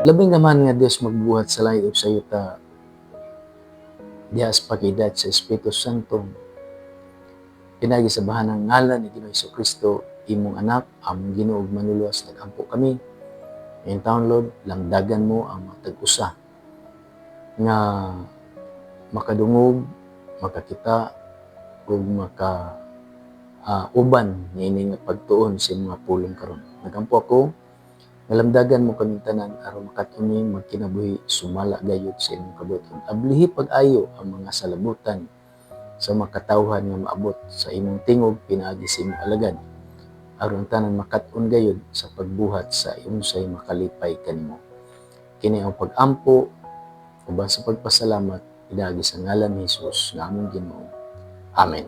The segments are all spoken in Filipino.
Labing naman nga Dios magbuhat sa langit ug sa yuta diha sa pagidat sa Espiritu Santo. Pinagi sa bahanang ngalan ni Ginoong Jesucristo, imong anak, among Ginoo ug Manlulowas, nagampo kami. Ngayong taon, Lord, langdagan mo ang matag-usa nga makadungog, makakita, ug uban niini nga pagtuon sa mga pulong karon. Nagampo ako, nalamdagan mo kaming tanan aron makatuni magkinabuhi sumala gayud sa imong kabuton. Ablihi pag-ayo ang mga salabutan sa makatawhan nga maabot sa imong tingog pinaagi sa imong alagad aron tanan makat-on gayud sa pagbuhat sa unsay makalipay kanimo. Kini ang pag-ampo uban sa pagpasalamat pinaagi sa ngalan ni Hesus nga among Ginoo. Amen.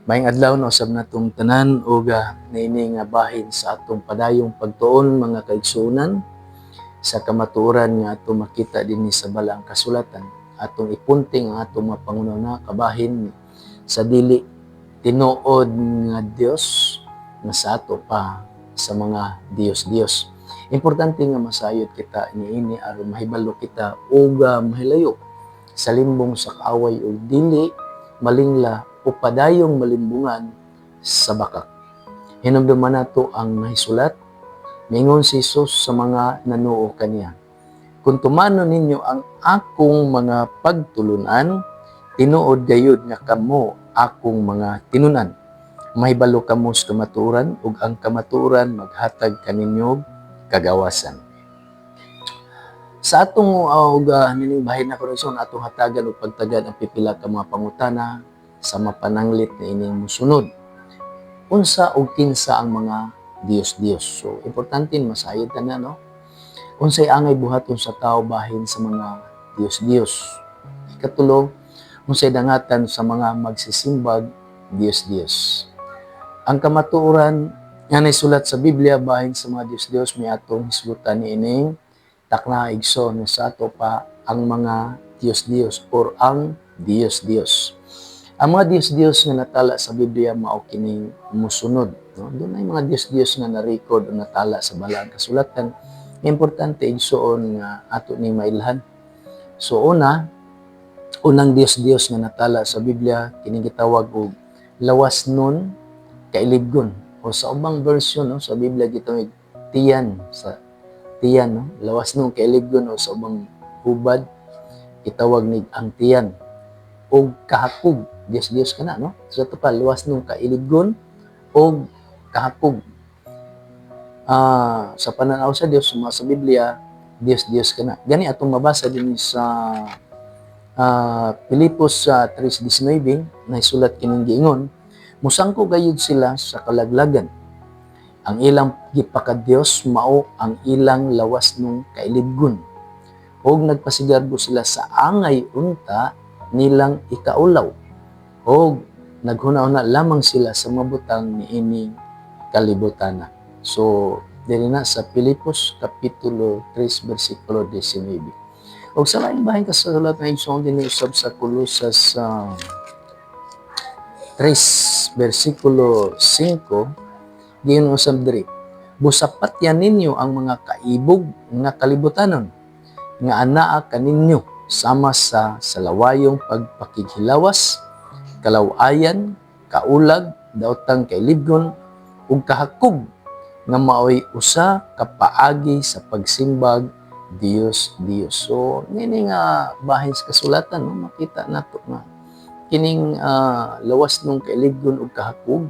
Maayong adlaw na usab natong tanan ug niini nga bahin sa atong padayong pagtuon mga kaigsuonan sa kamatuoran nga atong makita dinhi sa balang kasulatan. Atong ipunting ang atong mga pangunahuna kabahin sa dili tinuod nga Dios nga sa ato pa sa mga Dios-Dios. Importante nga masayod kita niini aron mahibalo kita ug mahilayo sa limbong sa kaaway ug dili malingla o padayong malimbungan sa bakak. Hinumduman nato ang nahisulat, mingon si Jesus sa mga nanuo kaniya. Kung tumano ninyo ang akong mga pagtulunan, tinuod gayud nga kamo akong mga tinunan. Mahibalo kamo sa kamaturan, ug ang kamaturan maghatag kaninyog kagawasan. Sa atong nining bahin na koreksyon, atong hatagan o pagtagad ang pipila ka mga pangutana sa mapananglit na ining musunod. Unsa o kinsa ang mga Dios-Dios. So, importante masayod ta na, no? Unsay angay buhaton sa tao bahin sa mga Dios-Dios. Ikatulo, unsay dangatan sa mga magsisimbag Dios-Dios. Ang kamatuoran nga naisulat sa Biblia bahin sa mga Dios-Dios may atong hisgutan niining takna igsoon sa ato pa ang mga Dios-Dios or ang Dios-Dios. Ang mga Dios-Dios nga natala sa Biblia mao kining musunod, no? Doon ay mga Dios-Dios nga na-record o natala sa balang kasulatan. Importante igsoon nga ato ni mailhan. So unang Dios-Dios nga natala sa Biblia kining gitawag og lawas nun kailibgon o sa ubang version, no, sa Biblia gitawag tiyan sa tiyan, no? Lawas nun kailibgon o sa ubang hubad itawag ni ang tiyan o kahakog. Dios-Dios ka na, no? So ito pa, luwas nung kailibgon o kahakog. Sa pananaw sa Dios, sa Biblia, Dios-Dios ka na. Gani atong mabasa din sa Pilipos 3:19, na isulat kining giingon, musangko gayud sila sa kalaglagan. Ang ilang gipaka-Dios mao ang ilang lawas nung kailibgon. Og nagpasigarbo sila sa angay unta nilang ikaulaw. O naghuna-una lamang sila sa mabutang niining kalibutana. So, dili na sa Pilipos, Kapitulo 3, versikulo 19. O sa laing bahin kasalat na igsoon din usab sa Kolosas 3, versikulo 5, giyon usab diri. Busapat yan ninyo ang mga kaibog nga kalibutanon, nga anaa kaninyo sama sa salawayong pagpakighilawas, kalawayan, kaulag, daotang kailibgon, ug kahakog nga maoy usa kapaagi sa pagsimbag Dios-Dios. So, nini nga bahin sa kasulatan, no, makita nato nga kining lawas nung kailibgon ug kahakog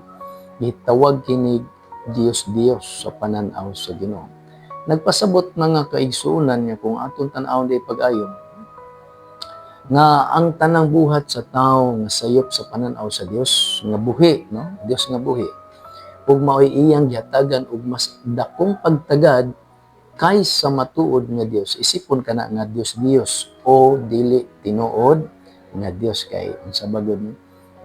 gitawag kini Dios-Dios sa pananaw sa Ginoo. Nagpasabot na nga kaigsuonan niya kung atong tan-awon di pag-ayon nga ang tanang buhat sa tao nga sayop sa pananaw sa Dios nga buhi, no? Dios nga buhi. Ug maoy iyang gihatagan og mas dakong pagtagad kaysa matuod nga Dios. Isipon kana nga Dios o dili tinuod nga Dios kay unsa bagod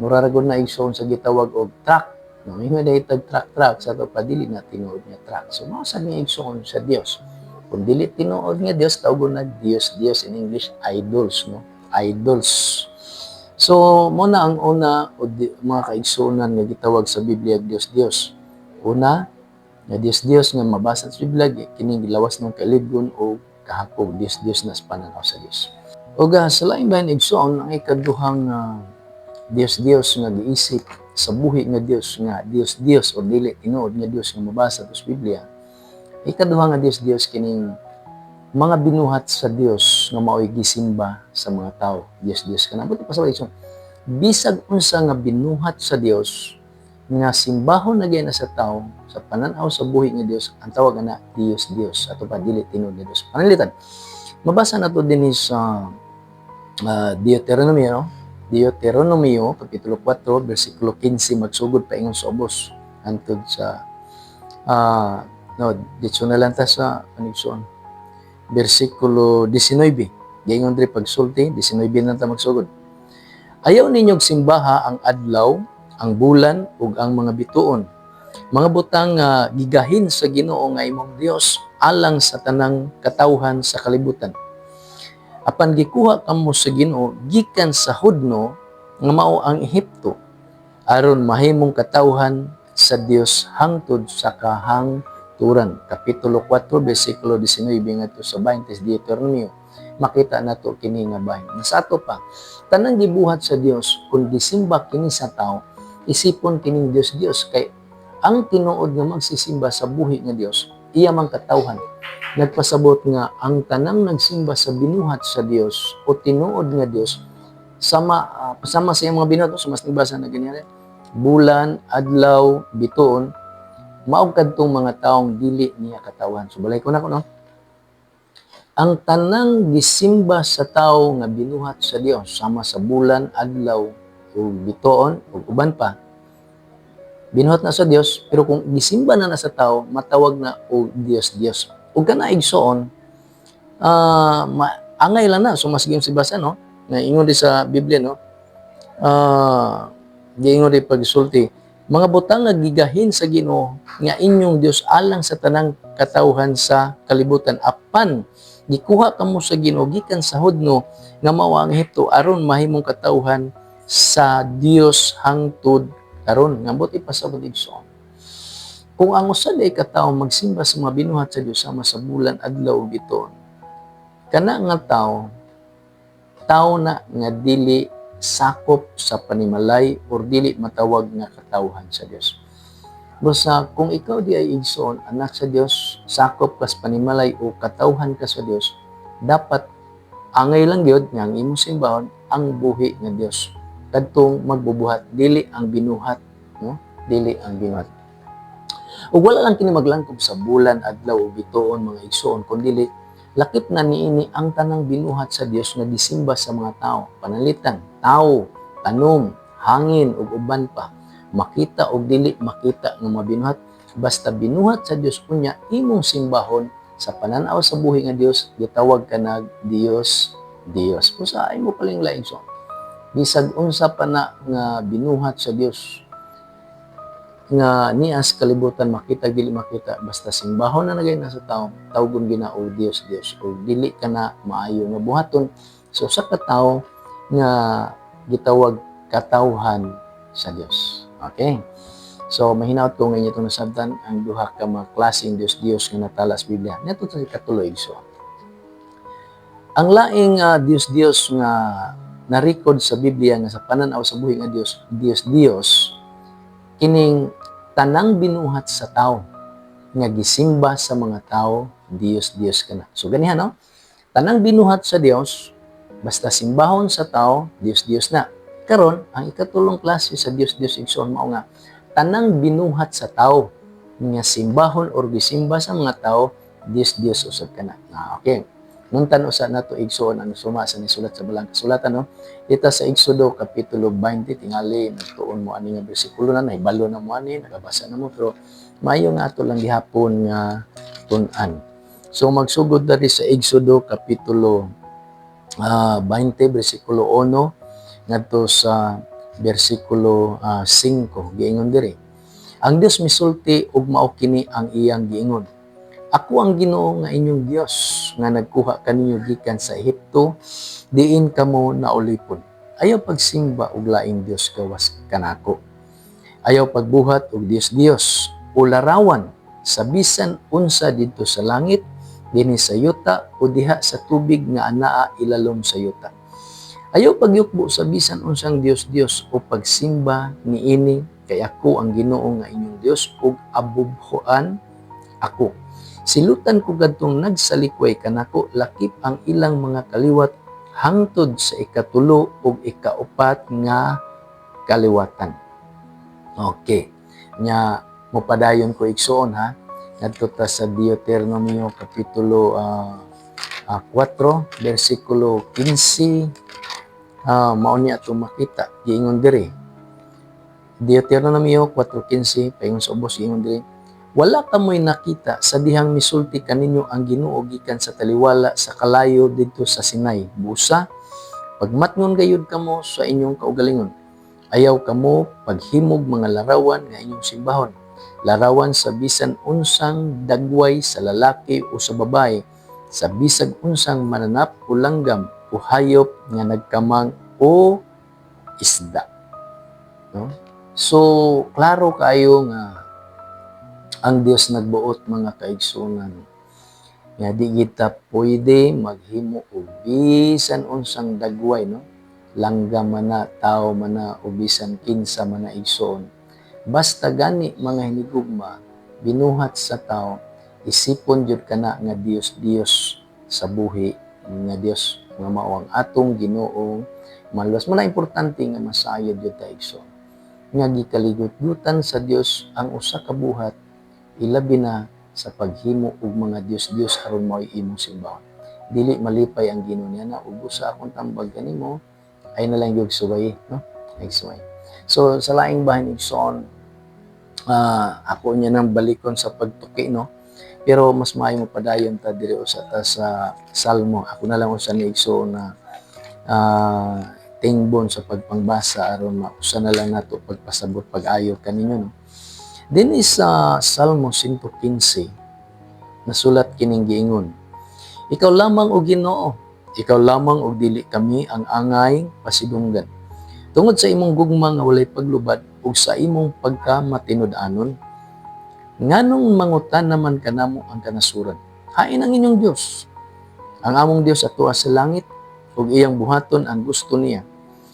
mura ra gud na igsoon sa gitawag og truck. No, ingon day tag truck sa to pa dili na tinuod nga truck. So mao sa igsoon sa Dios. Kung dili tinuod nga Dios tawgon na Dios in English idols, no? Idols. So, muna ang una o mga kaigsuonan nga gitawag sa Biblia Dios. Una, Nga Dios nga mabasa sa Biblia kining gilawas ng kailigon o kahakog Dios na sa pananaw sa Dios. Ug sa laing bahin igsoon ang ikaduhang Dios nga giisip sa buhi nga Dios o dili tinuod nga Dios nga mabasa sa Biblia. Ikaduha nga Dios kining mga binuhat sa Dios nga mao'y gisimba sa mga tao. Dios kana. Buti pa sa igsoon. Bisag unsa nga binuhat sa Dios nga simbahon na gyud na sa tao sa pananaw sa buhi nga Dios, ang tawag na Dios ato pa dili tinuod nga Dios. Panalitan. Mabasa nato dinhi sa Deuteronomio kapitulo 4 bersikulo 15 magsugod pa ingon sa ubos hangtod sa dito na lang ta sa anigsoon bersikulo 19. Gaingon diri pagsulti 19 na ta magsugod. Ayaw ninyong simbaha ang adlaw, ang bulan ug ang mga bituon. Mga butang gigahin sa Ginoo nga imong Dios alang sa tanang katawhan sa kalibutan. Apan gikuha kamo sa Ginoo gikan sa hudno nga mao ang Ehipto aron mahimong katawhan sa Dios hangtod sa kahangturan. Kapitulo 4 bersikulo 19 ngadto sa 20 sa Deuteronomio. Makita nato kini nga bahin. Sa ato pa, tanang gibuhat sa Dios kun gisimba kini sa tao, isipon kining Dios kay ang tinuod nga magsisimba sa buhi nga Dios, iya man katawhan. Nagpasabot nga ang tanang nagsimba sa binuhat sa Dios o tinuod nga Dios sama sa iyang mga binuhat, so mas nibasa na ganyan. Bulan, adlaw, bituon, mao kadtong mga taong dili niya katawhan. So balay ko na no. Ang tanang gisimba sa tao nga binuhat sa Dios sama sa bulan, adlaw, o bituon, o uban pa, binuhat na sa Dios, pero kung gisimba na sa tao, matawag na o Dios. Ug kana igsoon, angay lang na, so mas gyud si basa no, na ingon di sa Biblia no, giingon di pagsulti, mga butang nga gigahin sa Ginoo nga inyong Dios alang sa tanang katawhan sa kalibutan, apan gikuha kamo sa Ginoo gikan sa hudno nga mao ang Ehipto aron mahimong katawhan sa Dios hangtod karon. Ngambot ipasabot igsoon. Kung ang usa day katawo magsimba sa mga binuhat sa Dios sama sa bulan, adlaw ug bituon, kana nga tawo na nga dili sakop sa panimalay or dili matawag nga katawhan sa Dios. Basta kung ikaw di ay igsoon, anak sa Dios, sakop ka sa panimalay o katawhan ka sa Dios, dapat angay lang gyud nga ang imong simbahon ang buhi nga Dios. Kadtong magbubuhat, dili ang binuhat, no? Dili ang binuhat. Ug wala lang kini maglangkob sa bulan, adlaw o bituon mga igsoon, kundi lakip na niini ang tanang binuhat sa Dios nga gisimba sa mga tao, panalitan, tao, tanom, hangin ug uban pa. Makita o dili makita nga mabinuhat, basta binuhat sa Dios unya imong simbahon sa pananaw sa buhi nga Dios, gitawag ka nag Dios. Usahay mo paling laing so. Bisag unsa pa na nga binuhat sa Dios nga nias kalibutan makita dili makita, basta simbahon na nagay na sa tawo, tawgon Ginoo Dios o dili ka na maayo nga buhaton. So sa katawo nga gitawag katawhan sa Dios. Okay. So, mahinaot ko ngayon itong nasabtan ang duha ka mga klaseng Dios nga natala sa Biblia. Neto sa ikatuloy. So, ang laing Dios nga na-record sa Biblia nga sa pananaw sa buhi nga Dios, kining tanang binuhat sa tao nga gisimba sa mga tao, Dios kana. So, ganihan, no? Tanang binuhat sa Dios, basta simbahon sa tao, Dios na. Karon ang ikatulong klase sa Dios igsoon mao nga tanang binuhat sa tao nga simbahon or gisimba sa mga tao, Dios usab kana. Okay. Nuntan usa nato igsoon ang suma sa nisulat sa balang kasulatan no. Ita sa Exodo kapitulo 20 tingali nagtuon mo ani nga bersikulo na nahibalo na mo ani nagabasa na mo pero maayo nga ato lang gihapon nga tun-an. So magsugod diri sa Exodo kapitulo 20 bersikulo 1 ngadto sa bersikulo 5 giingon diri. Ang Dios misulti ug mao kini ang iyang giingon. Ako ang Ginoo nga inyong Dios nga nagkuha kaninyo gikan sa Ehipto, diin kamo naulipon. Ayaw pagsimba og laing Dios gawas kanako. Ayaw pagbuhat og Dios o larawan sa bisan unsa didto sa langit, dinhi sa yuta o diha sa tubig nga anaa ilalom sa yuta. Ayaw pagyukbo sa bisan unsang Dios o pagsimba niini kay ako ang Ginoo nga inyong Dios ug abubhoan ako. Silutan ko gadtong nagsalikway kanako lakip ang ilang mga kaliwat hangtod sa ikatulo ug ikaupat nga kaliwatan. Okay. Nya mopadayon ko igsoon ha. Ngadto ta sa Deuteronomio kapitulo 4 bersikulo 15 mao niya ato makita giingon diri. Deuteronomio 4:15 paingon sa ubos giingon diri. Wala kamoy nakita sa dihang misulti kaninyo ang Ginoo gikan sa taliwala sa kalayo didto sa Sinai. Busa pagmatngon gayud kamo sa inyong kaugalingon. Ayaw kamo paghimog mga larawan nga inyong simbahon. Larawan sa bisan unsang dagway sa lalaki o sa babae, sa bisag unsang mananap o langgam o hayop nga nagkamang o isda. No? So, klaro kayo nga ang Dios nagbuot mga kaigsunan. Nga di kita pwede maghimo og bisan unsang dagway, no? Langgam man na, tao man na, o bisan kinsa man na igsoon. Basta gani mga hinigugma, binuhat sa tao, isipon jud kana nga Dios sa buhi, nga Dios nga mao ang atong Ginoo. Maluwas mo na importante nga masayod jud ta igsoon. Nga gikaligot-gutan sa Dios ang usa ka buhat, ilabi na sa paghimo og mga Dios aron mao imong simbahon. Dili malipay ang Ginoo niya na ug usa akong tambag kanimo ay nalang yung subay, no? Subay. So, sa laing bahin igsoon, ako niya nang balikon sa pagtuki, no? Pero mas maayo mo padayon ta diri usa ta sa Salmo. Ako na lang usa ni igsoon na tingbon sa pagpangbasa aron mausa na lang nato pagpasabot pag-ayo kaninyo, no? Dinhi sa Salmo 115 nasulat kining giingon, ikaw lamang o Ginoo, ikaw lamang og dili kami ang angay pasidunggan. Tungod sa imong gugma nga walay paglubad ug sa imong pagkamatinud-anon, nganong mangutan naman kanamo ang kanasuran? Hain ang inyong Dios. Ang among Dios atoa sa langit ug iyang buhaton ang gusto niya.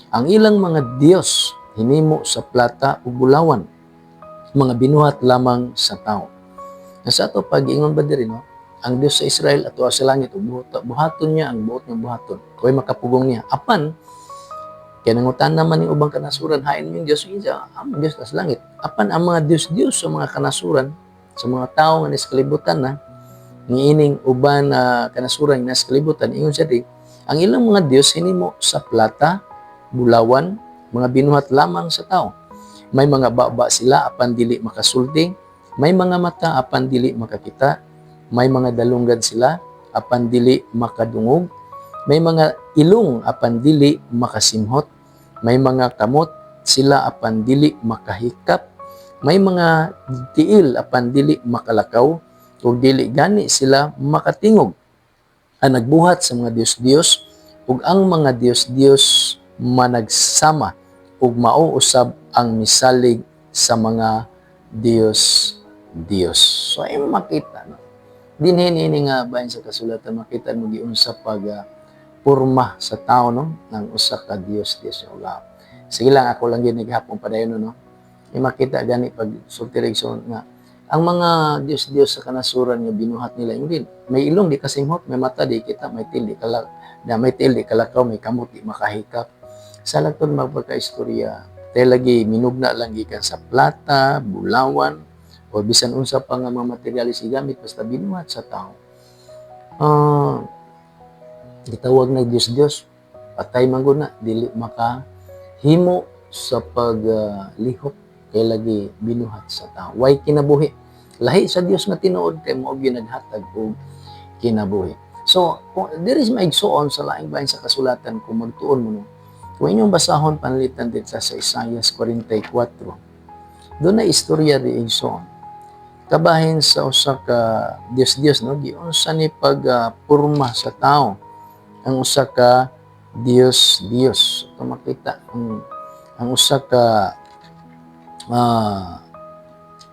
Ang ilang mga Dios hinimo sa plata ug bulawan, mga binuhat lamang sa tao. Sa ato pag-ingon ba diri, no? Ang Diyos sa Israel ato sa langit buhaton niya ang buot ng buhaton. Koy makapugong niya. Apan kaya nangutan naman ng ubang kanasuran hain yung Diyos isa ang Diyos sa langit. Apan ang mga Diyos sa mga kanasuran sa mga tao nga nasa kalibutan na niining uban na kanasuran nga nasa kalibutan ingon siya di ang ilang mga Diyos hinimo sa plata, bulawan, mga binuhat lamang sa tao. May mga baba sila apan dili makasulti, may mga mata apan dili makakita, may mga dalunggad sila apan dili makadungog, may mga ilong apan dili makasimhot, may mga kamot sila apan dili makahikap, may mga tiil apan dili makalakaw, ug dili gani sila makatingog. Ang nagbuhat sa mga Dios ug ang mga Dios managsama ug mao usab ang misalig sa mga Dios. So ay makita, no? Dinhin ini nga bahin sa kasulatan makita mo giunsa pag porma sa tao, no, ng usa ka Dios yung Allah. Sige lang ako lang gyud naghapon padayon, no. Ay makita gani pag sultirigson nga ang mga Dios sa kanasuran nga binuhat nila yung din. May ilong di kasimhot, may mata di kita, may til di kalakaw, may kamot di makahikap. Sa lagtod magpagka-istorya, tayo lagi minugna lang gikan sa plata, bulawan, o bisan unsa pa nga mga materialis gamit basta binuhat sa tao. Gitawag na Dios, patay man gud na dili makahimo sa paglihok kay lagi binuhat sa tao. Way kinabuhi. Lahi sa Dios nga tinuod kay mao gyud naghatag og kinabuhi. So, there is maigsuon sa laing bahin sa kasulatan kung magtuon mo, no? Kung inyong basahon panlitan dito sa Isaiah 44, doon na istorya di igsoon. Kabahin sa usa ka Dios, no? Giunsa ni pagpurma sa tao ang usa ka Dios. Ito makita ang usa ka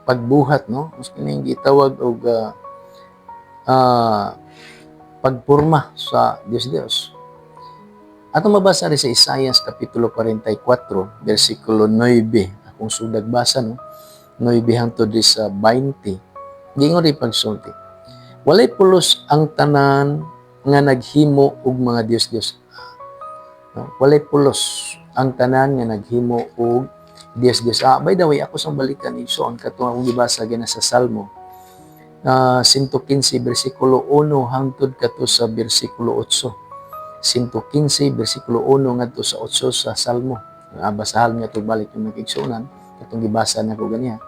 pagbuhat, no? Mas kining gitawag og pagpurma sa Dios. Ato mabasa rin sa Isaias Kapitulo 44, versikulo 9. Akong sudag basa, no? 9 hangtod sa 20. Gingon rin pagsulti. Walay pulos ang tanan nga naghimo og mga Dios. No? Walay pulos ang tanan nga naghimo og Dios. By the way, ako sang balikan iso ang katong akong gibasa gina sa Salmo. 115 versikulo 1 hangtod kato sa versikulo 8. 115 versikulo 1 ngadto sa 8 sa Salmo. Basahan niya to balik yung nagigsunan katong gibasa na ko ganiya.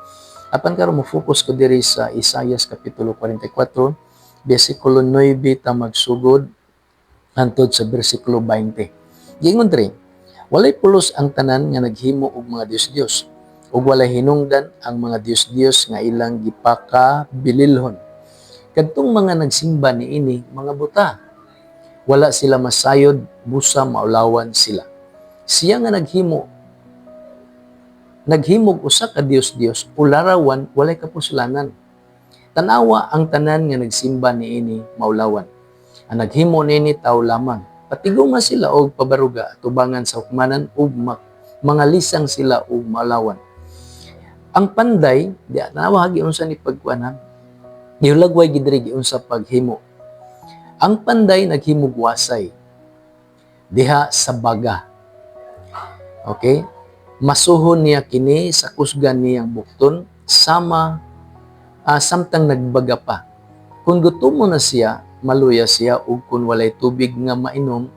Apan karon mo focus ko diri sa Isaias Kapitulo 44 versikulo 9 ta magsugod hangtod sa versikulo 20. Gingon diri, walay pulos ang tanan nga naghimo og mga Dios ug walay hinungdan ang mga Dios nga ilang gipakabililhon. Kadtong mga nagsimba niini mga buta. Wala sila masayod, busa maulawan sila. Siya nga naghimog usa ka Dios, ularawan, walay kapusulanan. Tanawa ang tanan nga nagsimba niini maulawan. Ang naghimo niini tao lamang. Patiguma sila og pabaruga, tubangan sa hukmanan ug mga lisang sila og maulawan. Ang panday, di tanawa hagi unsa ni pagkuanan. Niulagway gidri unsa paghimo. Ang panday naghimog wasay diha sa baga. Okay? Masuhon niya kini sa kusgan niyang bukton samtang nagbaga pa. Kung gutom mo na siya, maluya siya ug kung walay tubig nga mainom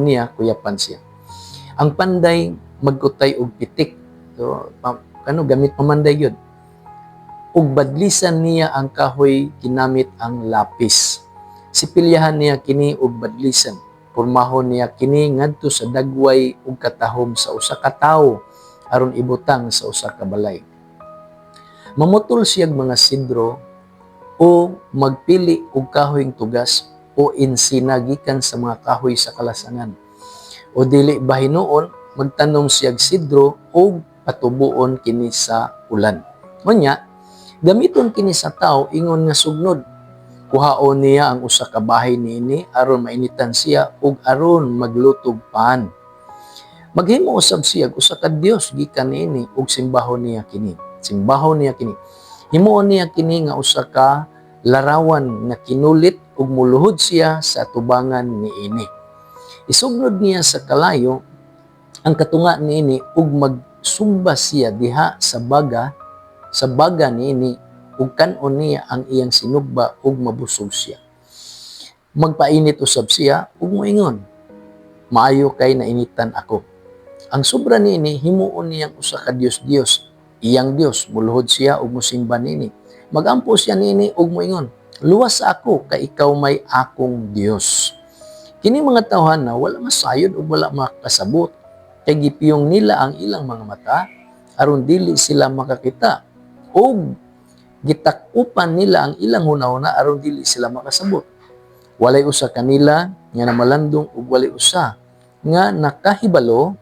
niya, kuyapan siya. Ang panday magkutay og pitik. So, gamit pamanday yun. Ug badlisan niya ang kahoy ginamit ang lapis. Sipilyahan niya kini og badlisan. Pormahon niya kini ngadto sa dagway ug katahom sa usa ka tawo aron ibutang sa usa ka balay. Mamutol siyag mga sidro o magpili og kahoyng tugas o insina gikan sa mga kahoy sa kalasangan. O dili ba hinuon magtanong siyag sidro o patubuon kini sa ulan. Unya, gamiton kini sa tawo ingon nga sugnod. Kuhaon niya ang usa ka bahay niini aron mainitan siya ug aron maglutog paan. Maghimo usab siya usa ka Dios gikan niini ug simbahon niya kini. Himuon niya kini nga usa ka larawan nga kinulit ug muluhod siya sa tubangan niini. Isugnod niya sa kalayo ang katunga niini ug magsumba siya diha sa baga niini ug kanon niya ang iyang sinugba ug mabusog siya. Magpainit usab siya ug moingon, maayo kay nainitan ako. Ang sobra niini himuon niyang usa ka Dios, iyang Dios, muluhod siya ug mosimba niini. Magampo siya niini ug moingon, luwas ako kay ikaw may akong Dios. Kini mga tawhan na wala masayod ug wala makasabot kay gipiyong nila ang ilang mga mata aron dili sila makakita ug gitakupan nila ang ilang hunahuna aron dili sila makasabot. Walay usa kanila nga namalandong ug walay usa nga nakahibalo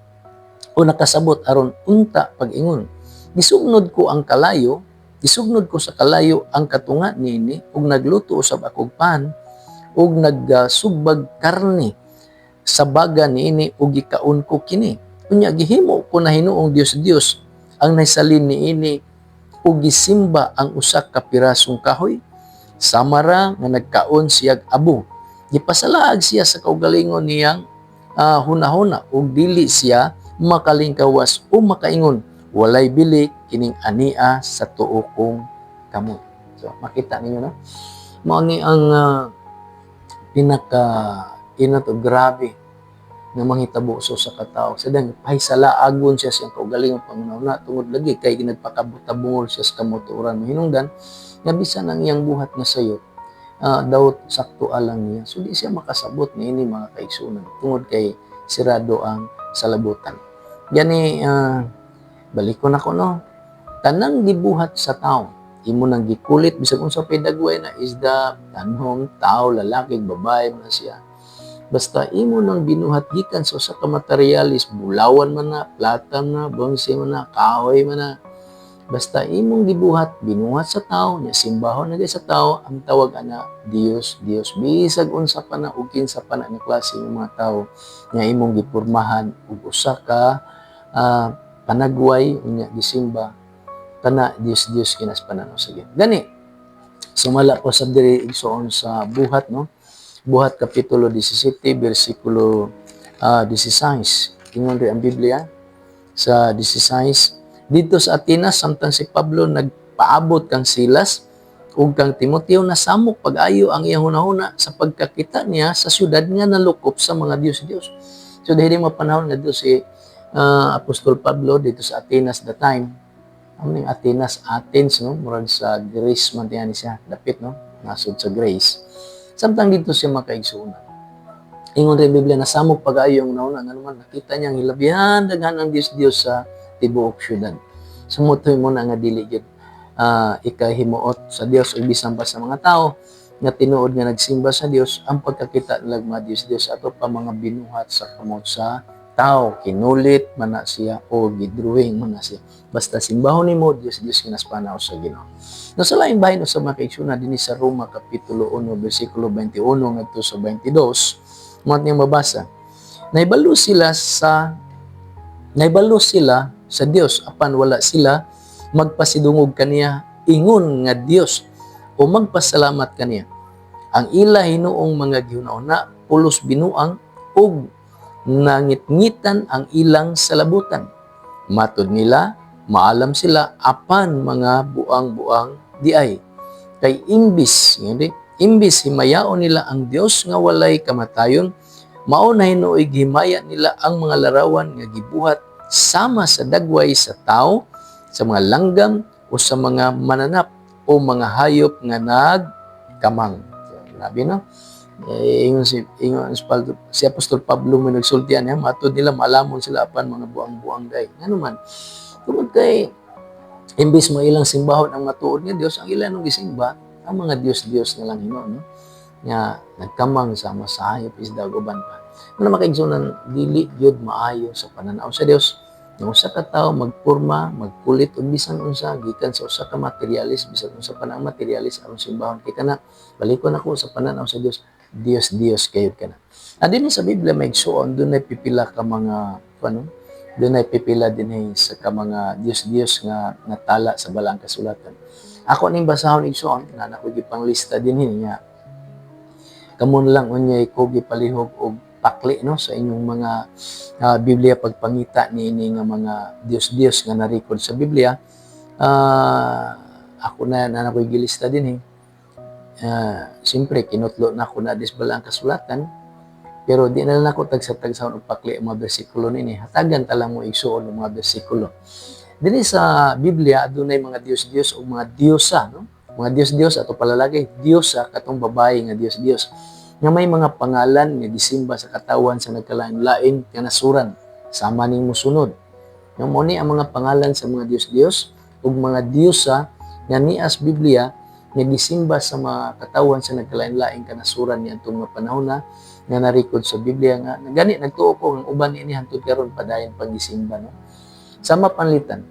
o nakasabot aron unta pag-ingon. Gisugnod ko sa kalayo ang katunga niini ug nagluto usab ako og pan ug nagsugbag karne sa baga niini ug gikaon ko kini. Unya gihimo ko na hinuong Dios ang naisalin niini ug gisimba ang usa ka pirasong kahoy. Samara nga nagkaon siyag abo. Gipasalaag siya sa kaugalingon niyang hunahuna ug dili siya makalingkawas o makaingon, walay bili kining ania sa tuo kong kamot. So makita ninyo na. Mao ni ang grabe nga manghitabo sa katao. Sadang pahisalaagon siya siyang kaugalingon pangunahuna tungod lagi kay ginagpakabot-tabungol siya sa kamoturan. Hinungdan nga bisan ang iyang buhat nga sayo daw sakto alang niya. So di siya makasabot niini mga kaigsunan tungod kay sirado ang salabutan. Gani balikon ako no. Tanang gibuhat sa tao, imo nang gikulit bisag unsa pay dagway na isda, tanhom, tao, lalaki, babae man siya. Basta imo nang binuhat gikan sa usa ka materialis, bulawan man na, plata man na, bronze man na, kahoy man na, Basta imong gibuhat, binuhat sa tao, nya simbahon na sa tao, ang tawag ana Dios, Dios. Bisag unsa pa na ug kinsa pa na nga klase ng mga tao nga imong gipurmahan ug usa ka panagway unya gisimba kana Dios Dios kinas pananaw sa Ginoo. Gani sumala ko sa diri igsoon sa buhat no. Buhat kapitulo 17 bersikulo 16. Ingon ri ang Biblia sa 16. Dito sa Atenas, samtang si Pablo nagpaabot kang Silas ug kang Timoteo, nasamok pag-ayo ang iyang hunahuna sa pagkakita niya sa syudad nga nalukop sa mga Diyos-Diyos. So dahil mapanahon nga dito si Apostol Pablo dito sa Atenas the time. Ano yung Atenas? Athens, no? Murag sa Greece man tiyan siya. Dapit, no? Nasod sa Greece. Samtang dito siya makaigsunan. Ingon rin Biblia, nasamok pag-ayo ang hunahuna nga naman nakita niya ang hilabihan daghan ang Diyos-Diyos sa tibuok syudad. Sumutoy mo na nga dili gyud ikahimuot sa Dios ug bisan pa sa mga tao nga tinuod nga nagsimba sa Dios ang pagkakita nila mga Dios ato pa mga binuhat sa kamot sa tao, kinulit man na siya o gidruwing man na siya. Basta simbahon nimo Dios kinas panaw sa Ginoo. No sa laing bahin sa mga kaigsuna dinhi sa Roma kapitulo 1 bersikulo 21 ngadto sa 22 mo niyang mabasa. Naibalo sila sa Dios apan wala sila magpasidungog kaniya ingon nga Dios o magpasalamat kaniya. Ang ila hinuong mga gihuna pulos binuang ug nangitngitan ang ilang salabutan. Matud nila maalam sila apan mga buang-buang diay. Kay imbis himayaon nila ang Dios nga walay kamatayon, mao na hinuoy gihimaya nila ang mga larawan nga gibuhat sama sa dagway sa tao, sa mga langgam o sa mga mananap o mga hayop nga nagkamang. Grabe no? Ingon si Apostol Pablo mo nagsultian niya, matod nila malamon sila apan mga buang-buang day. Nga naman, tungod kay imbis mo ilang simbahon ang matuod nga Dios, ang ilan nung gisimba, ang mga Dios-Dios na lang hino, no? Nga nagkamang sama sa hayop isda uban pa. Ano makaigsunan dili gyud maayo sa pananaw sa Dios. Nga usa ka tawo magpurma, magpulit ug bisan unsa gikan sa usa ka materialis, bisan unsa pa na materialis aron simbahon kay kana balikon ako sa pananaw sa Dios. Dios kayo kana. Dinhi sa Biblia may igsuon dunay pipila ka mga dunay pipila dinhi sa ka mga Dios nga natala sa balang kasulatan. Ako ning basahon igsuon na nako gipanglista dinhi niya. Kamon lang unyay ko gipalihog og pakli no sa inyong mga Biblia pagpangita niini nga mga Dios nga na-record sa Biblia. Ako na nako gilista dinhi. Siyempre kinutlo na ako na disbala ang kasulatan, pero di na lang ako tagsa-tagsa og pakli ang mga bersikulo nini. Hatagan ta lang mo igsuon ang mga bersikulo. Dinhi sa Biblia adunay mga Dios o mga diyosa, no? Mga Dios ato palalagay, diyosa katong babae nga Dios nga may mga pangalan nga gisimba sa katawan sa nagkalain-lain nga nasuran sama ning mosunod. Nga mo ni ang mga pangalan sa mga Dios ug mga diyosa nga nias Biblia nga gisimba sa mga katawan sa nagkalain-lain kanasuran niadtong mga panahon na nga na-record sa Biblia nga gani nagtuo ko ang uban ini hantud karon padayon paggisimba no. Sama panlitan.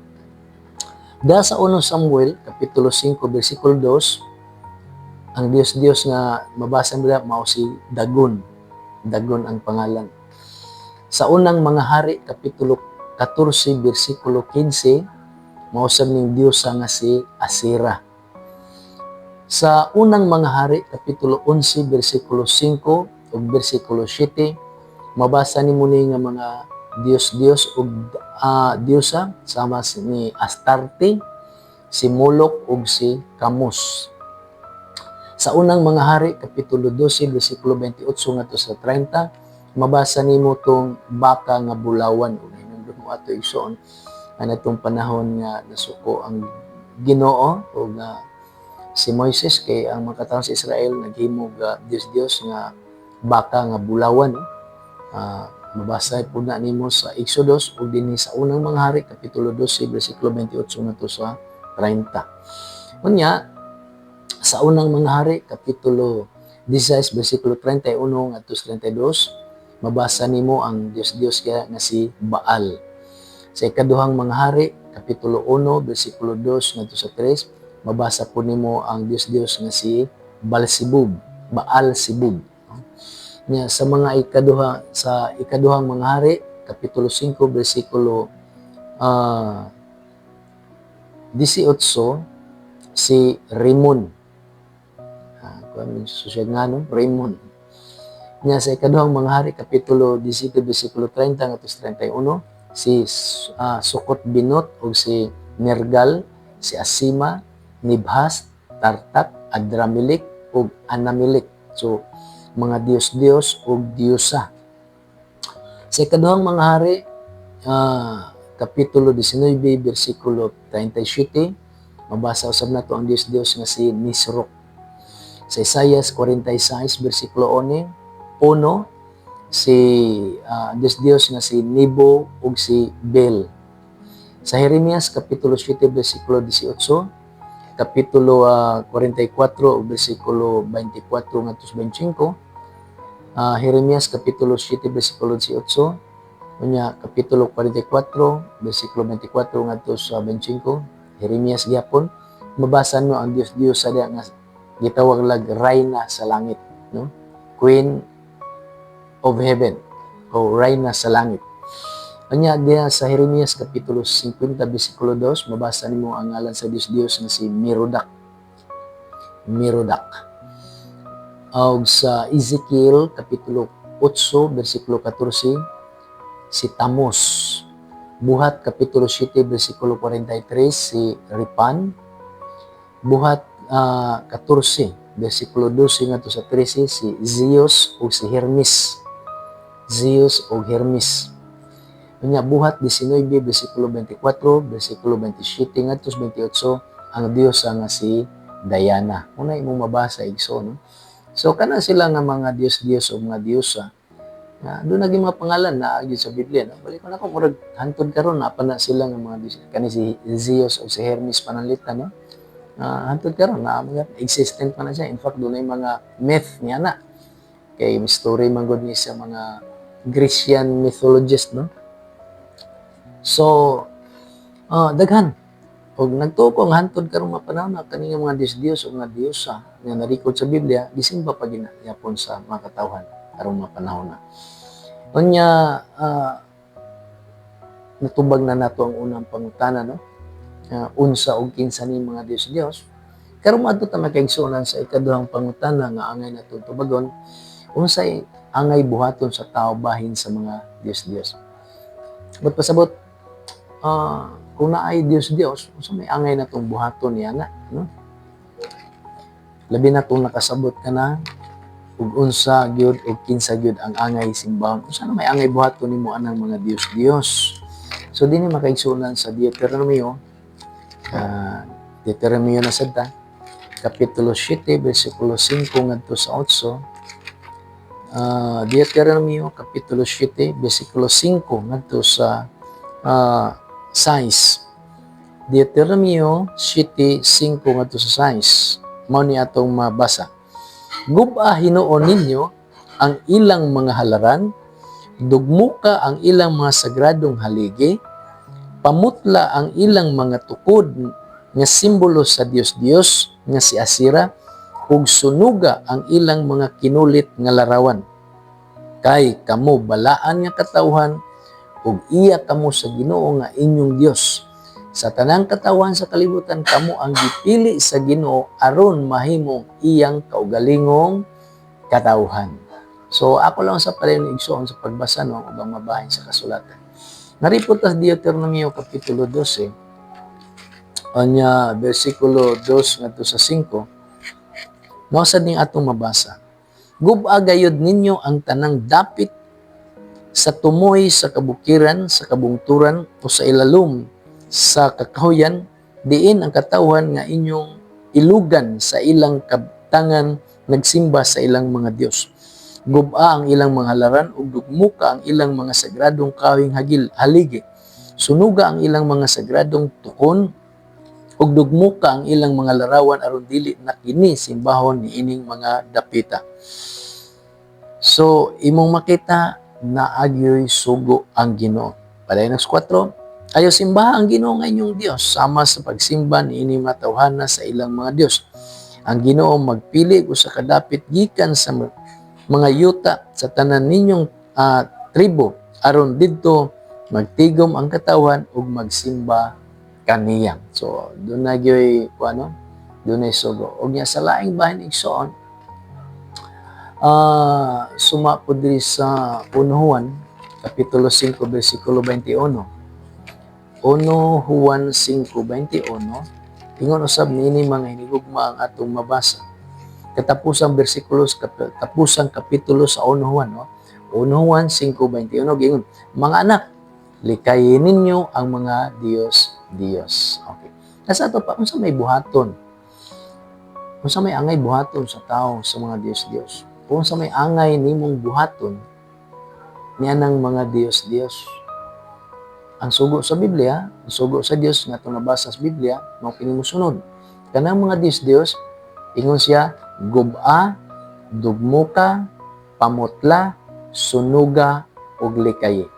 Da sa 1 Samuel kapitulo 5 bersikulo 2 ang Dios nga mabasa nila mao si Dagon. Dagon ang pangalan. Sa unang mga hari kapitulo 14 bersikulo 15 mao sad ning Diyosa nga si Asera. Sa unang mga hari kapitulo 11 bersikulo 5 ug bersikulo 7 mabasa nimo ni nga mga Dios ug Diyosa sama ni Astarte, si Molok ug si Camus. Sa unang mga hari kapitulo 12 bersikulo 28 ngadto sa 30 mabasa nimo tong baka nga bulawan ug hinungdan mo ato igsoon ana tong panahon nga nasuko ang Ginoo ug si Moises kay ang mga tawo sa Israel naghimo ga Dios nga baka nga bulawan. Mabasa po na nimo sa Exodus ug dinhi sa unang mga hari kapitulo 12 bersikulo 28 ngadto sa 30. Unya sa unang mga hari kapitulo 16 bersikulo 31 ngadto sa 32 mabasa nimo ang Dios kaya nga si Baal. Sa ikaduhang mga hari kapitulo 1, versikulo 2 ngadto sa 3, mabasa po nimo ang Dios nga si Baal-sibub. Nya sa mga ikaduhang mga hari, kapitulo 5, versikulo 18, si Rimon. Kung susunod nga, no? Rimon. Nya sa ikaduhang mga hari, kapitulo 17, versikulo 30 ngadto sa 31, si Sukot-Binot o si Nergal, si Asima, Nibhas, Tartak, Adramelech o Anamelech. So, mga Diyos o Diyosa. Sa ikaduhang mga hari, kapitulo 19, versikulo 37, mabasa usab nato ang Diyos nga si Nisrok. Sa Isaias 46, versikulo 1, si Diyos nga si Nebo ug si Bel. Sa Jeremias kapitulo 7, versikulo 18, kapitulo 44, versikulo 24 ngadto sa 25, Jeremias kapitulo 7, versikulo 18, unya kapitulo 44, versikulo 24 ngadto sa 25, Jeremias gyapon, mabasa mo ang Diyos sa diha nga gitawag lag Reyna sa langit, no? Queen of Heaven o Reyna sa langit. Anya diha sa Jeremias kapitulo 50, versikulo 2, mabasa nimo ang ngalan sa Diyos nga si Merodach. Og sa Ezekiel kapitulo 8, versikulo 14, si Tamos. Buhat kapitulo 7, versikulo 43, si Ripan. Buhat 14, versikulo 12 ngadto sa 13, si Zeus o si Hermes. Unya buhat 19, versikulo 24, versikulo 27 ngadto sa 28, ang Dios nga si Diana. Una imong mabasa igso, no? So kana sila nga mga Diyos o mga Diyosa. Doon naging mga pangalan na agad sa Biblia. No? Balik ko na kung murag hantod karon na pa na sila nga mga Diyos. Kani si Zeus o si Hermes pananglitan, no? Hantod karon na existent pa na siya. In fact, doon ay mga myth niya na. Kay story man gud ni sa mga Grecian mythologist, no? So, daghan. Og nagtuko ang hantod karon mapanahon na kani nga mga Diyos o mga Diyosa nga narikod sa Biblia, gisimba pa ginapon sa mga katawhan karong mapanahon na. Unya, natubag na nato ang unang pangutana, no? Unsa og kinsa ni mga Diyos. Karon madto ta makaigsunan sa ikaduhang pangutana nga angay nato tubagon, unsay angay buhaton sa tao bahin sa mga Diyos. But pasabot, kung naay Diyos, unsa may angay natong buhaton niya na, no? Labi na kung nakasabot ka na, ug unsa gyud o kinsa gyud ang angay simbahon. Unsa na may angay buhaton nimo anang mga Diyos. So dinhi makaigsunan sa Deuteronomio na sadta, kapitulo 7, versikulo 5 ngadto sa 8. Deuteronomio kapitulo 7, versikulo 5 ngadto sa 6. Deuteronomio 7:5 ngadto sa 6. Mao ni atong mabasa. Guba hinuon ninyo ang ilang mga halaran, dugmuka ang ilang mga sagradong haligi, pamutla ang ilang mga tukod nga simbolo sa Dios nga si Asira, ug sunuga ang ilang mga kinulit nga larawan. Kay kamo balaan nga katawhan ug iya kamo sa Ginoo nga inyong Dios. Sa tanang katawan sa kalibutan kamo ang gipili sa Ginoo aron mahimong iyang kaugalingong katawhan. So ako lang sa palayon igsoon sa pagbasa no ubang mabahin sa kasulatan. Naripot sa Deuteronomio kapitulo 12, anya versikulo 2 ngadto sa 5. Mausad ning atong mabasa. Guba gayud ninyo ang tanang dapit sa tumoy sa kabukiran, sa kabungturan o sa ilalom sa kakahuyan, diin ang katawhan nga inyong ilugan sa ilang kabtangan nagsimba sa ilang mga Dios. Guba ang ilang mga halaran ug dugmuka ang ilang mga sagradong kawing haligi. Sunuga ang ilang mga sagradong tukon ug dugmuka ang ilang mga larawan aron dili na kini simbahon ni ining mga dapita. So imong makita na agyoy sugo ang Ginoo. Padayon 4, Ayaw simbahan ang Ginoo nga inyong Dios sama sa pagsimba niini matawhana sa ilang mga Dios. Ang Ginoo magpili usa ka dapit gikan sa mga yuta sa tanan ninyong tribo aron didto magtigom ang katawan ug magsimba kaniya. So doon na gyoy doon ay sugo. Og nya sa laing bahin igsoon, suma po diri sa 1 Juan kapitulo 5 bersikulo 21. 1 Juan 5:21, ingon usab niini mga hinigugma ang atong mabasa. Katapusang katapusang kapitulo sa 1 Juan, 1 Juan 5:21, gingon, mga anak, likayin ninyo ang mga Diyos. Okay. Nasa ato pa, unsa may buhaton? Unsa may angay buhaton sa tao sa mga Diyos? Unsa may angay nimong buhaton niya ng mga Diyos? Ang sugo sa Biblia, ang sugo sa Dios nga itong nabasa sa Biblia, mao kini mosunod. Kanang mga Diyos, ingon siya, gub'a, dugmuka, pamutla, sunuga, ug likayi.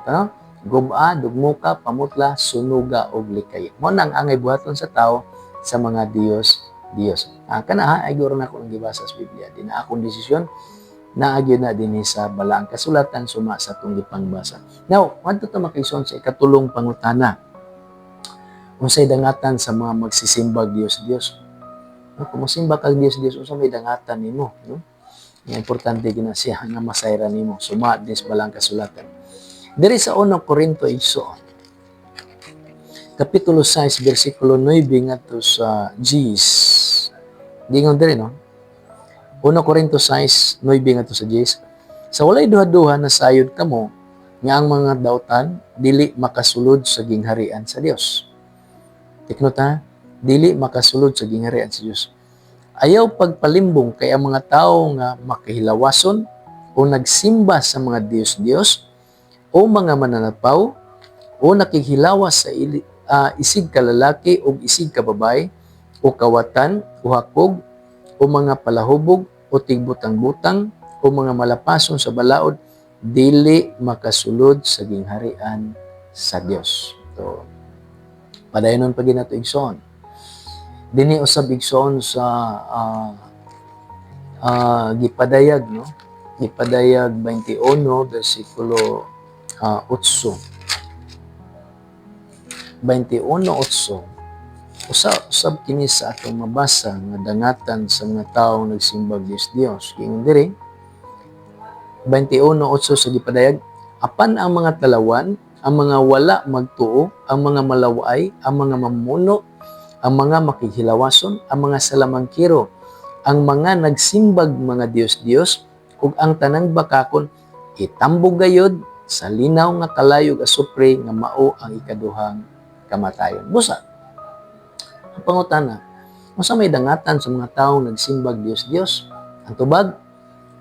Ano? Gub'a, dugmuka, pamutla, sunuga, ug likayi. Mao nang angay buhaton sa tao sa mga Diyos. Kana ay guro na ako ang gibasa sa Biblia. Di na akong desisyon, naagyo na din sa balaang kasulatan suma sa itong gipangbasa. Now, wanto to makaison sa ikatulong pangutana. Unsay dangatan sa mga magsisimbag Diyos. No, kung musimba kag Diyos, unsa may dangatan nimo, no? Nga importante gina siya nga masayra nimo suma din sa balaang kasulatan. Diri sa 1 Korinto igsoon, kapitulo 6 bersikulo 9 ngadto sa 10. Dingon diri, no? 1 Korinto 6, 9 ngadto sa 10. Sa walay duha-duha na sayod kamo nga ang mga dautan dili makasulod sa gingharian sa Dios. Tiknot ha, dili makasulod sa gingharian sa Dios. Ayaw pagpalimbong kay ang mga tawo nga makahilawason o nagsimba sa mga Diyos o mga mananapaw o nakihilawas sa isig ka lalaki o isig ka babae o kawatan o hakog o mga palahubog o tigbutang-butang o mga malapason sa balaod, dili makasulod sa gingharian sa Dios. So, padayonon pa ginato igsoon. Dini usab igsoon sa gipadayag, no? Gipadayag 21 bersikulo 8. 21:8. Usab kini sa atong mabasa nga dangatan sa mga tawo nagsimbag Dios. Ingon diri 21:8 sa gipadayag, apan ang mga talawan, ang mga wala magtuo, ang mga malaway, ang mga mamuno, ang mga makihilawason, ang mga salamangkiro, ang mga nagsimbag mga Diyos, ug ang tanang bakakon itambog gayod sa linaw nga kalayog asupre nga mao ang ikaduhang kamatayon. Busa, ang pangutana, unsa may dangatan sa mga taong nagsimbag Diyos? Ang tubag,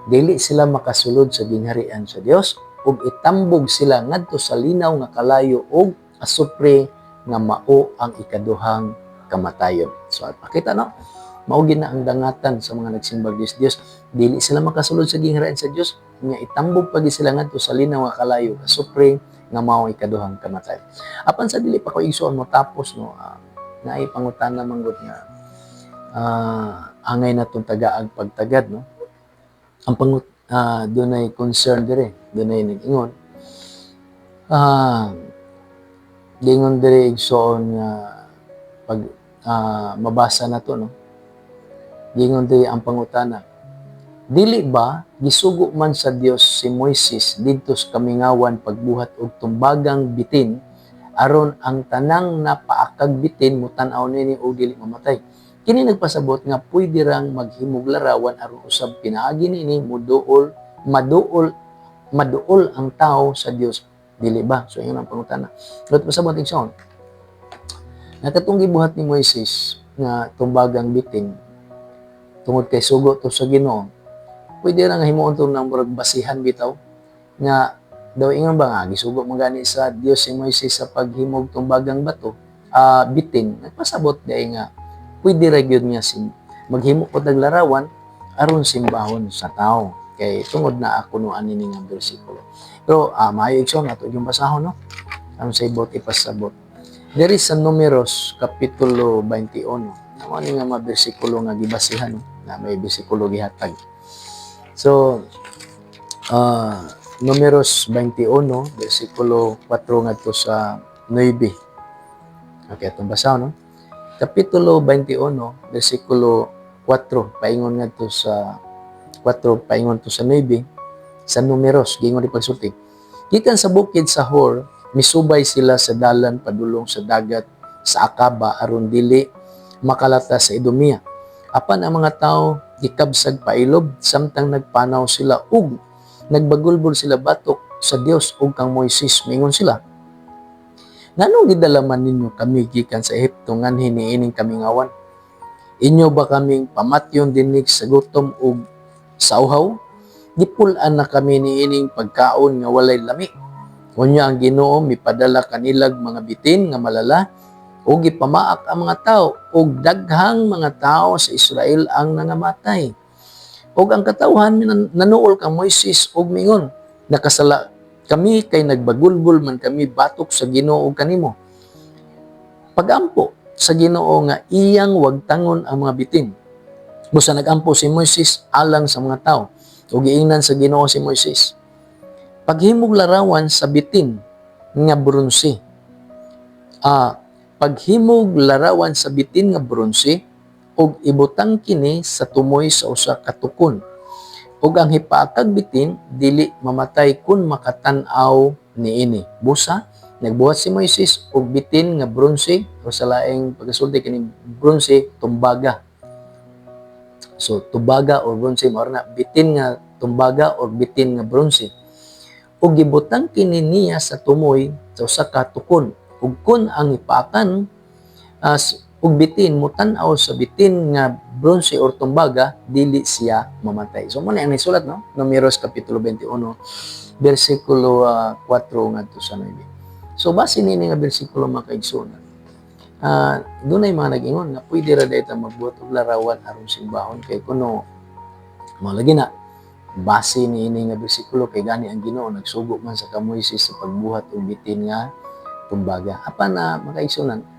dili sila makasulod sa gingharian sa Dios ug itambog sila ngadto sa linaw nga kalayo ug asupre nga mao ang ikaduhang kamatayon. So, pakita no, mao na ang dangatan sa mga nagsimbag Dios. Dili sila makasulod sa gingharian sa Dios, nga itambog pagi sila ngadto sa linaw nga kalayo asupre nga mao ang ikaduhang kamatayon. Apan sa dili pa ko igsoon mo tapos no, naay pangutana manggod nga angay natong tagaag pagtagad, no? Ang dunay concern dire, dunay nag-ingon. Dingon dire igsoon nga pag mabasa na to, no? Dingon dire ang pangutana. Dili ba gisugo man sa Dios si Moises didto sa kamingawan pagbuhat og tumbagang bitin aron ang tanang napaakag bitin mutan-aw nini og dili mamatay. Kini nagpasabot nga pwede rang maghimog larawan aron usab pinaagi nini maduol ang tao sa Dios, dili ba? So ingon ang pangutana. Lut pasabot igsoon. Nakatong gibuhat ni Moises nga tumbagang bitin tungod kay sugo to sa Ginoo. Pwede ra nga himuon to nang murag basihan bitaw nga daw ingon ba nga gisugo man gani sa Dios si Moises sa paghimog tumbagang bato bitin. Nagpasabot dai nga pwede ra gyud nga maghimo ko tag larawan aron simbahon sa tao. Kay tungod na ako no ani nga bersikulo. Pero maayo igsoon ato yung basahon, no? ang sa ibot ipasabot. Diri sa Números kapitulo 21. Amo ni nga mga bersikulo nga gibasihan na may bersikulo gihatag. So Números 21 bersikulo 4 ngadto sa 9. Okay, atong basaw no. Kapitulo 21 bersikulo 4 paingon ngadto sa 4 paingon to sa 9 sa Números gingon di pagsulti. Gikan sa bukid sa Hor, misubay sila sa dalan padulong sa dagat sa Akaba aron dili makalata sa Edomia. Apan ang mga tao gikabsag pailob samtang nagpanaw sila ug nagbagulbol sila batok sa Dios ug kang Moises mingon sila. Nganong gidalaman ninyo kami gikan sa Ehipto nganhin niining kami ngawan? Inyo ba kaming pamatyon dinig sa gutom ug sa uhaw? Gipulan na kami niining pagkaon nga walay lami. Unya ang Ginoo mipadala kanilag mga bitin nga malala ug gipamaak ang mga tao ug daghang mga tao sa Israel ang nangamatay. Ug ang katawhan nanuol kang Moises ug mingon, nakasala kami kay nagbagulbol man kami batok sa Ginoo ug kanimo. Pagampo sa Ginoo nga iyang wagtangon ang mga bitin. Busa nagampo si Moises alang sa mga tao ug giingnan sa Ginoo si Moises. Paghimog larawan sa bitin nga bronse. Paghimog larawan sa bitin nga bronse ug ibutang kini sa tumoy sa usa ka tukon. Ug ang hipaakag bitin dili mamatay kun makatan-aw niini. Busa nagbuhat si Moises og bitin nga bronse o sa laing pagasulti kini bronse tumbaga. So tumbaga o bronse mao na bitin nga tumbaga o bitin nga bronse. Ug gibutang kini niya sa tumoy sa usa ka tukon. Ug kun ang ipaakan ug bitin mutan-aw sa bitin nga bronse or tumbaga dili siya mamatay. So mo na ang isulat no, Números kapitulo 21 bersikulo 4 ngadto sa 9. So base nini nga bersikulo makaigsunan. Dunay mga nag-ingon nga pwede ra dayta magbuhat og larawan aron simbahon kay kuno mao lagi na base niini nga bersikulo kay gani ang Ginoo nagsugo man sa Moises sa pagbuhat og bitin nga tumbaga. Apan na makaigsunan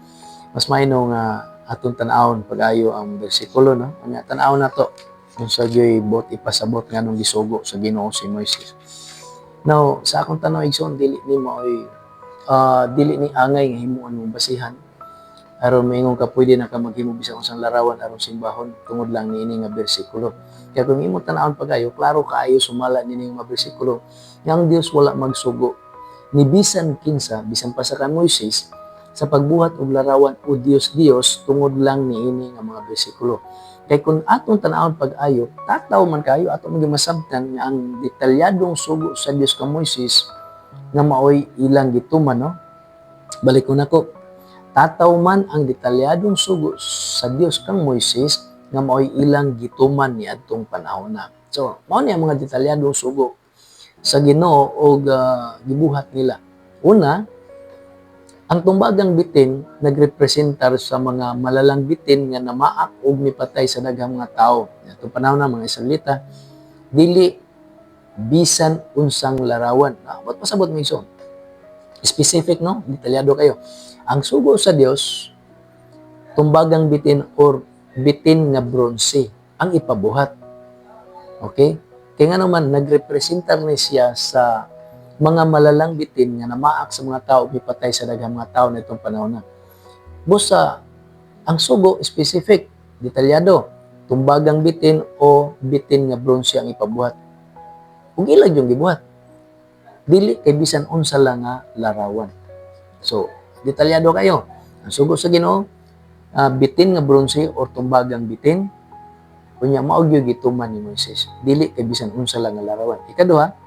mas mayno nga atong tan-awon pag-ayo ang bersikulo no. Anya tan-awon nato unsa gyoy bot ipasabot nganong gisugo sa Ginoo si Moises. Now sa akong tan-aw igsoon dili ni maoy dili ni angay nga himuon mong basihan aron maingon ka pwede na ka maghimo bisan unsang larawan aron simbahon tungod lang niini nga bersikulo. Kaya kung imo tan-awon pag-ayo klaro kaayo sumala niini nga bersikulo nga ang Dios wala magsugo ni bisan kinsa bisan pa sa kan Moises sa pagbuhat og larawan o Dios tungod lang niini nga mga bersikulo. Kay kung atong tan-awon pag-ayo, tataw man kayo atong masabtan nga ang detalyadong sugo sa Dios kang Moises nga maoy ilang gituman no. Balik ko nako. Tataw man ang detalyadong sugo sa Dios kang Moises nga maoy ilang gituman ni adtong panahon na. So, mao ni ang mga detalyadong sugo sa Ginoo og gibuhat nila. Una, ang tumbagang bitin nagrepresentar sa mga malalang bitin nga namaak ug mipatay sa daghang mga tawo. Atong panahon na mga Israelita dili bisan unsang larawan. Ba't pasabot mo iso? Specific no, detalyado kayo. Ang sugo sa Dios tumbagang bitin or bitin nga bronse ang ipabuhat. Okay? Kaya nga naman nagrepresentar ni siya sa mga malalang bitin nga namaak sa mga tao mipatay sa daghang mga tao nitong panahon na. Busa ang sugo specific, detalyado, tumbagang bitin o bitin nga bronse ang ipabuhat. Ug ilag yung gibuhat. Dili kay bisan unsa lang nga larawan. So, detalyado kayo. Ang sugo sa Ginoo, bitin nga bronse o tumbagang bitin, kunya mao gyud gituman ni Moises. Dili kay bisan unsa lang nga larawan. Ikaduha,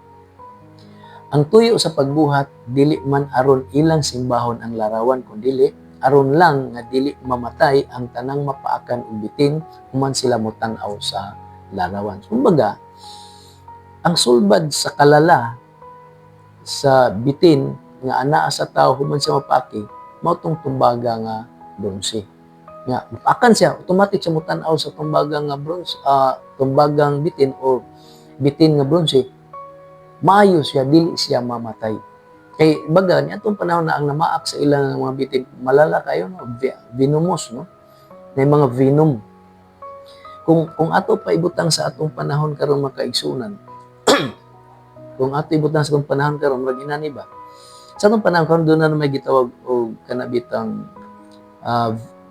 ang tuyo sa pagbuhat dili man aron ilang simbahon ang larawan kundi aron lang nga dili mamatay ang tanang mapaakan og bitin human sila motan-aw sa larawan. Kumbaga, ang sulbad sa kalala sa bitin nga anaa sa tao human siya mapaaki mao tong tumbaga nga bronse. Nga akan siya automatic siya motan-aw sa tumbaga nga bronze, tumbagang bitin o bitin nga bronse. Maayo siya dili siya mamatay. Kay baga niya atong panahon na ang namaak sa ilang mga bitin malala kayo no, venomous no. May mga venom. Kung ato pa ibutang sa atong panahon karon makaigsunan, kung ato ibutang sa atong panahon karon murag inani ba? Sa atong panahon karon doon na may gitawag og kanabitang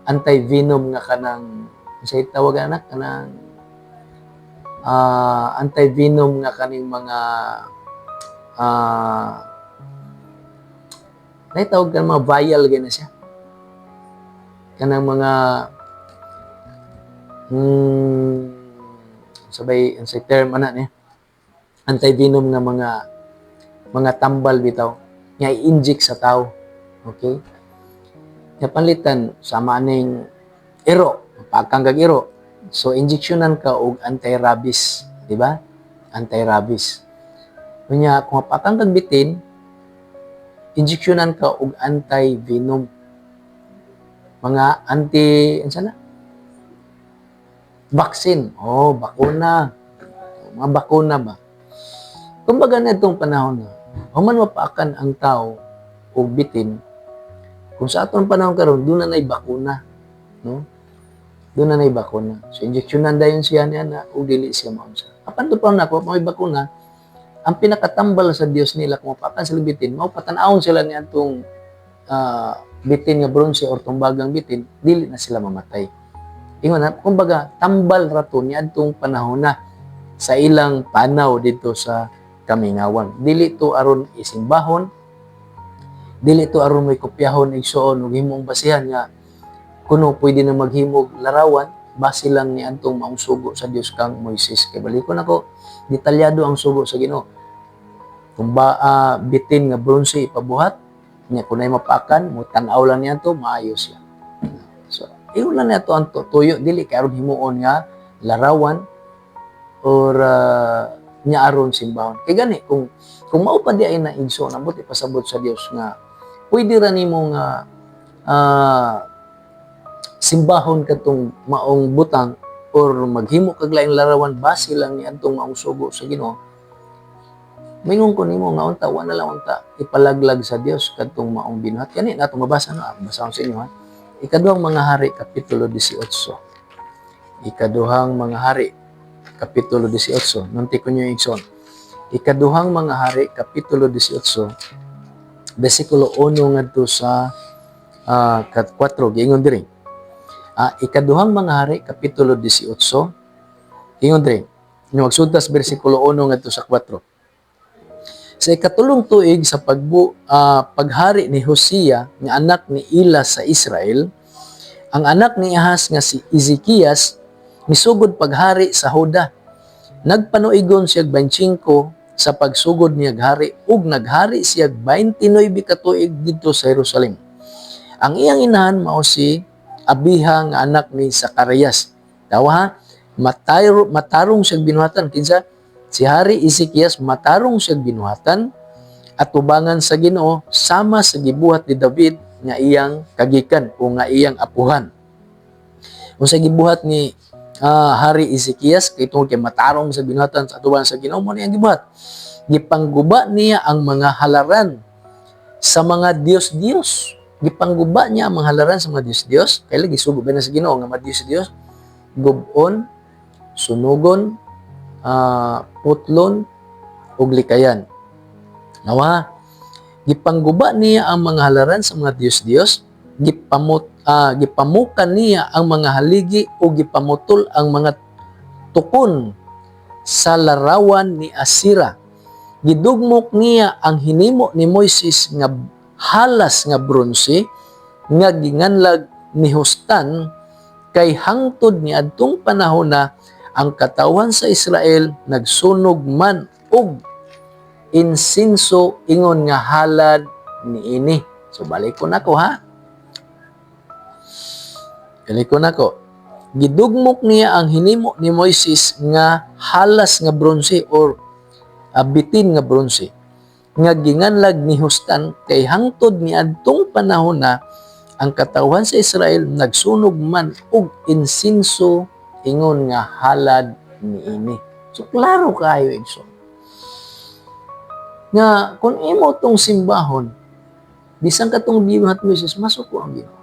anti-venom nga kanang say tawag anak kanang anti-venom nga kaning mga naitawag ka mga vial gina siya. Kanang mga sabay ang say term ana ni anti-venom nga mga tambal bitaw nga i-inject sa tao. Okay? Nga panlitan sama ning iro, pagkang kag iro. So injeksyonan ka og anti-rabies, di ba? Anti-rabies. Kunya kung pagkang kag bitin, injeksyonan ka og anti-venom. Mga ansa na? Vaccine. Oh, bakuna. Mga bakuna ba? Kumbaga na itong panahon na, human mapaakan ang tao o bitin, kung sa atong panahon karon doon na nay bakuna. No? Doon na nay bakuna. So, injeksyonan dayon siya niya na o dili siya maunsa. Apan to pa na ko, may bakuna, ang pinakatambal sa Dios nila, kung mapaakan sila bitin, maupatanawon sila ni atong bitin nga bronze or tumbagang bitin, dili na sila mamatay. Ingon na, kumbaga, tambal rato ni atong panahon na sa ilang panaw dito sa kamingawan. Dili to aron isimbahon, dili to aron may kopyahon igsuon ug himong basihan nga kuno pwede na maghimog larawan base lang ni antong maong sugo sa Dios kang Moises. Kay balikon ako, detalyado ang sugo sa Ginoo. Kung bitin nga bronze ipabuhat, nya kunay mapaakan, mo tan-aw lang niya to, maayo siya. So, iyon lang na to ang tuyo, dili kay aron himuon nga larawan or nya aron simbahon. Kay gani kung mao pa di ay na igso nabot ipasabot sa Dios nga pwede ra nimo nga simbahon katong maong butang or maghimo kag laing larawan base lang ni adtong maong sugo sa Ginoo. Mingon ko nimo nga unta wa na lang unta ipalaglag sa Dios kadtong maong binuhat. Kani nato mabasa no, basahon sa inyo ha. Ikaduhang mga hari kapitulo 18. Ikaduhang mga hari Kapitulo 18. Nunti ko nyo yung igsoon. Ikaduhang mga hari, Kapitulo 18, versikulo 1 ngadto sa 4. Giingon diri. Ikaduhang mga hari, Kapitulo 18, giingon diri. Magsuntas versikulo 1 ngadto sa 4. Sa ikatulong tuig sa paghari ni Hosea nga anak ni Ila sa Israel, ang anak ni Ahaz nga si Ezekias misugod paghari sa Huda. Nagpanuigon siya 25 sa pagsugod niya hari ug naghari siya 29 ka tuig dito sa Jerusalem. Ang iyang inahan mao si Abiha nga anak ni Zacarias. Dawa matarong siya binuhatan kinsa si Hari Ezekias matarong siya binuhatan at tubangan sa Ginoo sama sa gibuhat ni David nga iyang kagikan o nga iyang apuhan. Unsa gibuhat ni Hari Ezekias kay tungod kay matarong sa binuhatan sa atuban sa Ginoo mo niyang gibuhat. Gipangguba niya ang mga halaran sa mga Dios-Dios. Gipangguba niya ang mga halaran sa mga Dios-Dios. Kay lagi sugo ba na sa Ginoo nga mga Dios-Dios? Gubon, sunugon, putlon, ug likayan. Nawa, gipangguba niya ang mga halaran sa mga Dios-Dios. Gipamukan niya ang mga haligi o gipamutol ang mga tukon sa larawan ni Asira. Gidugmok niya ang hinimo ni Moises nga halas nga bronze nga ginganlag ni Hustan kay hangtod ni adtong panahon na ang katawan sa Israel nagsunog man og insinso ingon nga halad niini. So balik ko nako ha. Kalikon ako, gidugmok niya ang hinimo ni Moises nga halas nga bronze or bitin nga bronze nga ginganlag ni Hustan kay hangtod ni adtong panahon na ang katawan sa Israel nagsunog man og insinso ingon nga halad niini. So klaro kayo igsoon. Nga kung imo tong simbahon, bisan ka tong binuhat mo Jesus, masuko ang Ginoo.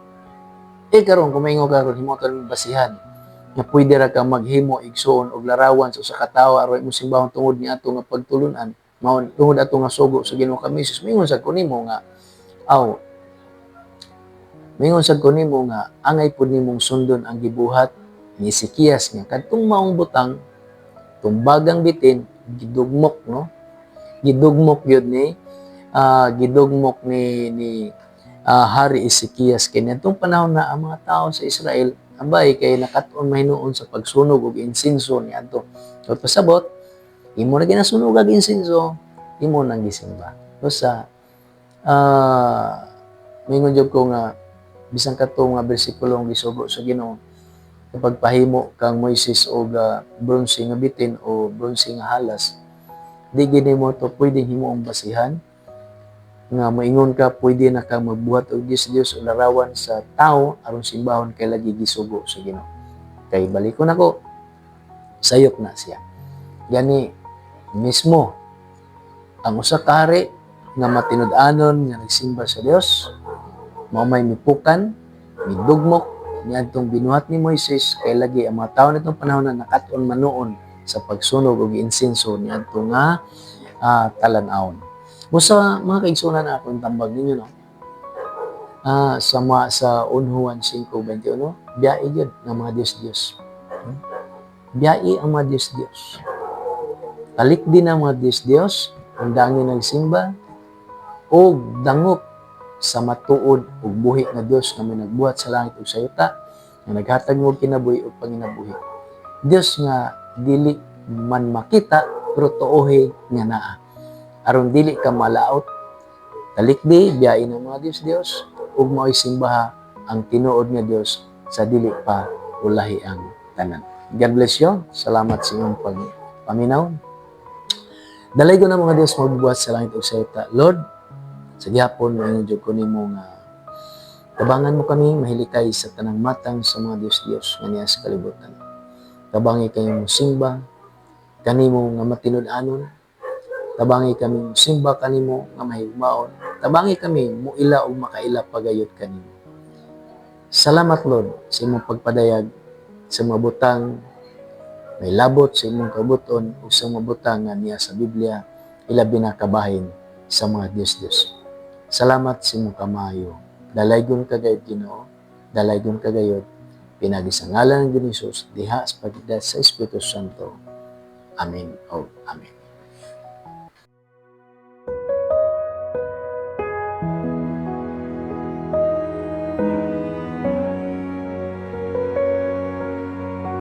Karon kung maingo ka karon himo karon basihan nga pwede ra ka maghimo igsoon og larawan sa usa ka tawo aron mo simbahon tungod ni ato nga pagtulunan, mao tungod ato nga sugo sa Ginoo kami Jesus. Mingon sad ko nimo nga mingon sad ko nimo nga angay pud nimong sundon ang gibuhat ni Ezekias nga kadtong maong butang tumbagang bitin gidugmok no, gidugmok gyud ni Hari Ezekias kini atong panahon na ang mga tao sa Israel abay kay nakat-on mahinuon sa pagsunog og insinso niadto. So pasabot imo na ginasunog ang insinso, imo nang gisimba. So sa mingon jud ko nga bisan kadto nga bersikulong gisugo sa Ginoo kapag pahimo kang Moises og bronze nga bitin o bronze nga halas, di gid mo to pwedeng himuong basihan nga moingon ka pwede na kang magbuhat og Dios o larawan sa tao aron simbahon kay lagi gisugo sa Ginoo. Kay balikon ako, sayop na siya. Gani mismo ang usa ka hari nga matinud-anon nga nagsimba sa Dios, mao may mipukan, midugmok niadtong binuhat ni Moises kay lagi ang mga tawo nitong panahon na nakat-on manuon sa pagsunog og insenso niadto nga talan-awon. Busa mga kaigsunan na akong tambag ninyo no. Sa Unhuan 5:21, biyae gyud nga mga Dios. Biyae ang mga Dios. Talik din ang mga Dios, ang dangin nagsimba og dangop sa matuod ug buhi nga Dios nga may nagbuhat sa langit ug sa yuta nga naghatag og kinabuhi ug panginabuhi. Dios nga dili man makita pero tuohi nga naa. Aron dili ka malaot, talikdi biyain ang mga Dios ug mao'y simbaha ang tinuod nga Dios sa dili pa ulahi ang tanan. God bless you. Salamat sa inyong pagpaminaw. Dalay ko na mga Dios magbuhat sa langit ug sa yuta. Lord, sa gihapon mo jud ko nimo nga tabangan mo kami mahilikay sa tanang matang sa mga Dios nga niya sa kalibutan. Tabangi kayong simba kanimo nga matinud-anon. Tabangi kami simba kanimo nga mahigmaon. Tabangi kami muila o makaila pagayot kanimo. Salamat Lord sa imong pagpadayag sa mga butang may labot sa imong kabuton o sa mga butang nga niya sa Biblia ilabi na kabahin sa mga Dios. Salamat sa imong kamayo. Dalaygon kagayod Ginoo, dalaygon kagayod pinagi sa ngalan ng Hesus diha sa pagdad sa Espiritu Santo. Amen. Amen.